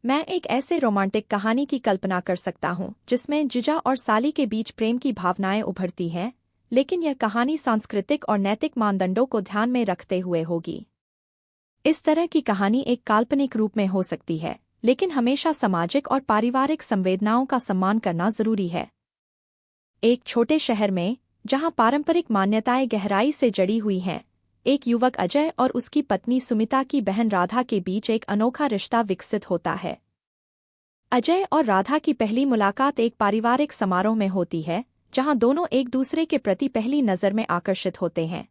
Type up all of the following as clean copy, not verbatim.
मैं एक ऐसे रोमांटिक कहानी की कल्पना कर सकता हूँ जिसमें जीजा और साली के बीच प्रेम की भावनाएं उभरती हैं, लेकिन यह कहानी सांस्कृतिक और नैतिक मानदंडों को ध्यान में रखते हुए होगी। इस तरह की कहानी एक काल्पनिक रूप में हो सकती है, लेकिन हमेशा सामाजिक और पारिवारिक संवेदनाओं का सम्मान करना जरूरी है। एक छोटे शहर में, जहाँ पारंपरिक मान्यताएं गहराई से जड़ी हुई हैं, एक युवक अजय और उसकी पत्नी सुमिता की बहन राधा के बीच एक अनोखा रिश्ता विकसित होता है। अजय और राधा की पहली मुलाकात एक पारिवारिक समारोह में होती है, जहां दोनों एक दूसरे के प्रति पहली नज़र में आकर्षित होते हैं।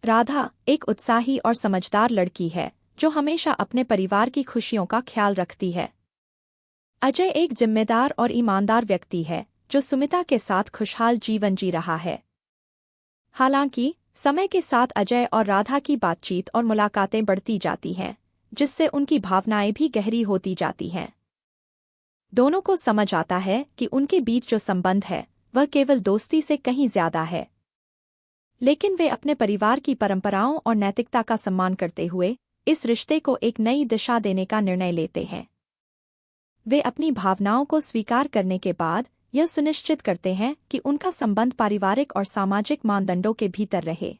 राधा एक उत्साही और समझदार लड़की है, जो हमेशा अपने परिवार की खुशियों का ख्याल रखती है। अजय एक जिम्मेदार और ईमानदार व्यक्ति है, जो सुमिता के साथ खुशहाल जीवन जी रहा है। हालांकि समय के साथ अजय और राधा की बातचीत और मुलाकातें बढ़ती जाती हैं, जिससे उनकी भावनाएं भी गहरी होती जाती हैं। दोनों को समझ आता है कि उनके बीच जो संबंध है वह केवल दोस्ती से कहीं ज्यादा है। लेकिन वे अपने परिवार की परंपराओं और नैतिकता का सम्मान करते हुए इस रिश्ते को एक नई दिशा देने का निर्णय लेते हैं। वे अपनी भावनाओं को स्वीकार करने के बाद यह सुनिश्चित करते हैं कि उनका संबंध पारिवारिक और सामाजिक मानदंडों के भीतर रहे।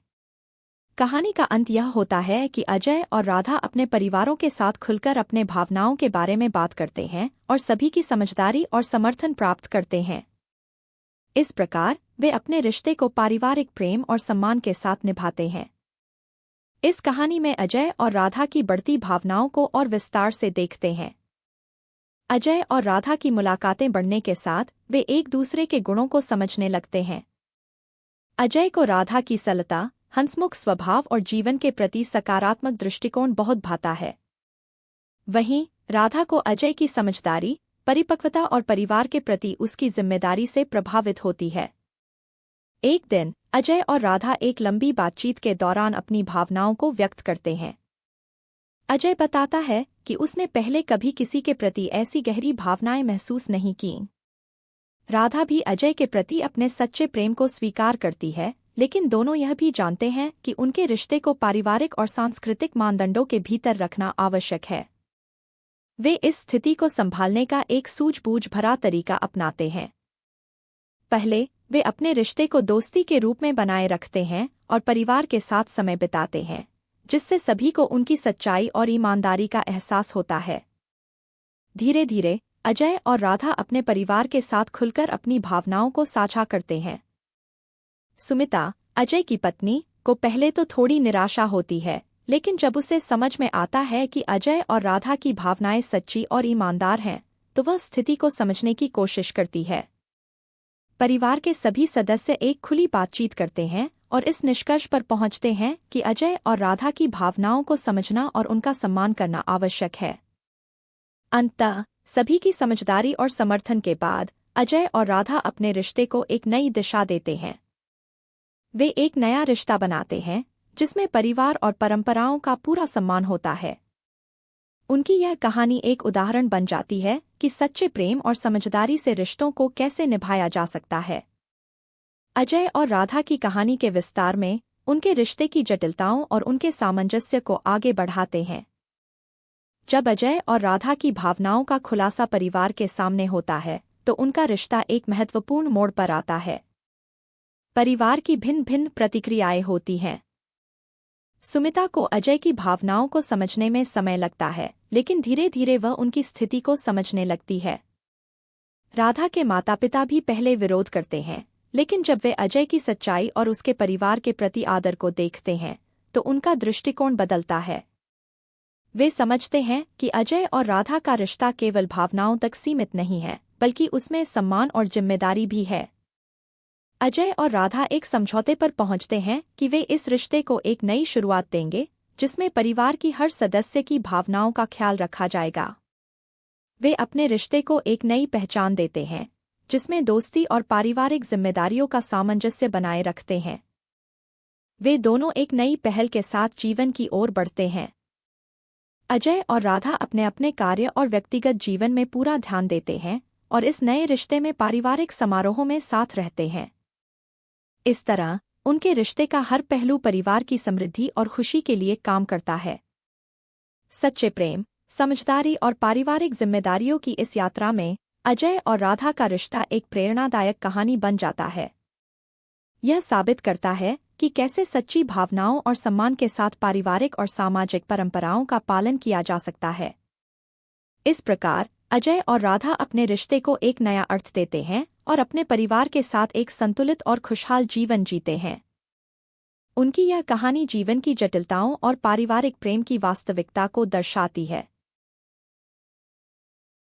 कहानी का अंत यह होता है कि अजय और राधा अपने परिवारों के साथ खुलकर अपने भावनाओं के बारे में बात करते हैं और सभी की समझदारी और समर्थन प्राप्त करते हैं। इस प्रकार वे अपने रिश्ते को पारिवारिक प्रेम और सम्मान के साथ निभाते हैं। इस कहानी में अजय और राधा की बढ़ती भावनाओं को और विस्तार से देखते हैं। अजय और राधा की मुलाकातें बढ़ने के साथ वे एक दूसरे के गुणों को समझने लगते हैं। अजय को राधा की सरलता, हंसमुख स्वभाव और जीवन के प्रति सकारात्मक दृष्टिकोण बहुत भाता है। वहीं राधा को अजय की समझदारी, परिपक्वता और परिवार के प्रति उसकी जिम्मेदारी से प्रभावित होती है। एक दिन अजय और राधा एक लंबी बातचीत के दौरान अपनी भावनाओं को व्यक्त करते हैं। अजय बताता है कि उसने पहले कभी किसी के प्रति ऐसी गहरी भावनाएं महसूस नहीं कीं। राधा भी अजय के प्रति अपने सच्चे प्रेम को स्वीकार करती है, लेकिन दोनों यह भी जानते हैं कि उनके रिश्ते को पारिवारिक और सांस्कृतिक मानदंडों के भीतर रखना आवश्यक है। वे इस स्थिति को संभालने का एक सूझबूझ भरा तरीका अपनाते हैं। पहले वे अपने रिश्ते को दोस्ती के रूप में बनाए रखते हैं और परिवार के साथ समय बिताते हैं, जिससे सभी को उनकी सच्चाई और ईमानदारी का एहसास होता है। धीरे धीरे अजय और राधा अपने परिवार के साथ खुलकर अपनी भावनाओं को साझा करते हैं। सुमिता, अजय की पत्नी, को पहले तो थोड़ी निराशा होती है, लेकिन जब उसे समझ में आता है कि अजय और राधा की भावनाएं सच्ची और ईमानदार हैं, तो वह स्थिति को समझने की कोशिश करती है। परिवार के सभी सदस्य एक खुली बातचीत करते हैं और इस निष्कर्ष पर पहुंचते हैं कि अजय और राधा की भावनाओं को समझना और उनका सम्मान करना आवश्यक है। अंततः सभी की समझदारी और समर्थन के बाद अजय और राधा अपने रिश्ते को एक नई दिशा देते हैं। वे एक नया रिश्ता बनाते हैं, जिसमें परिवार और परंपराओं का पूरा सम्मान होता है। उनकी यह कहानी एक उदाहरण बन जाती है कि सच्चे प्रेम और समझदारी से रिश्तों को कैसे निभाया जा सकता है। अजय और राधा की कहानी के विस्तार में उनके रिश्ते की जटिलताओं और उनके सामंजस्य को आगे बढ़ाते हैं। जब अजय और राधा की भावनाओं का खुलासा परिवार के सामने होता है, तो उनका रिश्ता एक महत्वपूर्ण मोड़ पर आता है। परिवार की भिन्न भिन्न प्रतिक्रियाएं होती हैं। सुमिता को अजय की भावनाओं को समझने में समय लगता है, लेकिन धीरे धीरे वह उनकी स्थिति को समझने लगती है। राधा के माता-पिता भी पहले विरोध करते हैं, लेकिन जब वे अजय की सच्चाई और उसके परिवार के प्रति आदर को देखते हैं, तो उनका दृष्टिकोण बदलता है। वे समझते हैं कि अजय और राधा का रिश्ता केवल भावनाओं तक सीमित नहीं है, बल्कि उसमें सम्मान और जिम्मेदारी भी है। अजय और राधा एक समझौते पर पहुंचते हैं कि वे इस रिश्ते को एक नई शुरुआत देंगे, जिसमें परिवार की हर सदस्य की भावनाओं का ख्याल रखा जाएगा। वे अपने रिश्ते को एक नई पहचान देते हैं, जिसमें दोस्ती और पारिवारिक जिम्मेदारियों का सामंजस्य बनाए रखते हैं। वे दोनों एक नई पहल के साथ जीवन की ओर बढ़ते हैं। अजय और राधा अपने अपने कार्य और व्यक्तिगत जीवन में पूरा ध्यान देते हैं और इस नए रिश्ते में पारिवारिक समारोहों में साथ रहते हैं। इस तरह उनके रिश्ते का हर पहलू परिवार की समृद्धि और खुशी के लिए काम करता है। सच्चे प्रेम, समझदारी और पारिवारिक जिम्मेदारियों की इस यात्रा में अजय और राधा का रिश्ता एक प्रेरणादायक कहानी बन जाता है। यह साबित करता है कि कैसे सच्ची भावनाओं और सम्मान के साथ पारिवारिक और सामाजिक परंपराओं का पालन किया जा सकता है। इस प्रकार अजय और राधा अपने रिश्ते को एक नया अर्थ देते हैं और अपने परिवार के साथ एक संतुलित और खुशहाल जीवन जीते हैं। उनकी यह कहानी जीवन की जटिलताओं और पारिवारिक प्रेम की वास्तविकता को दर्शाती है।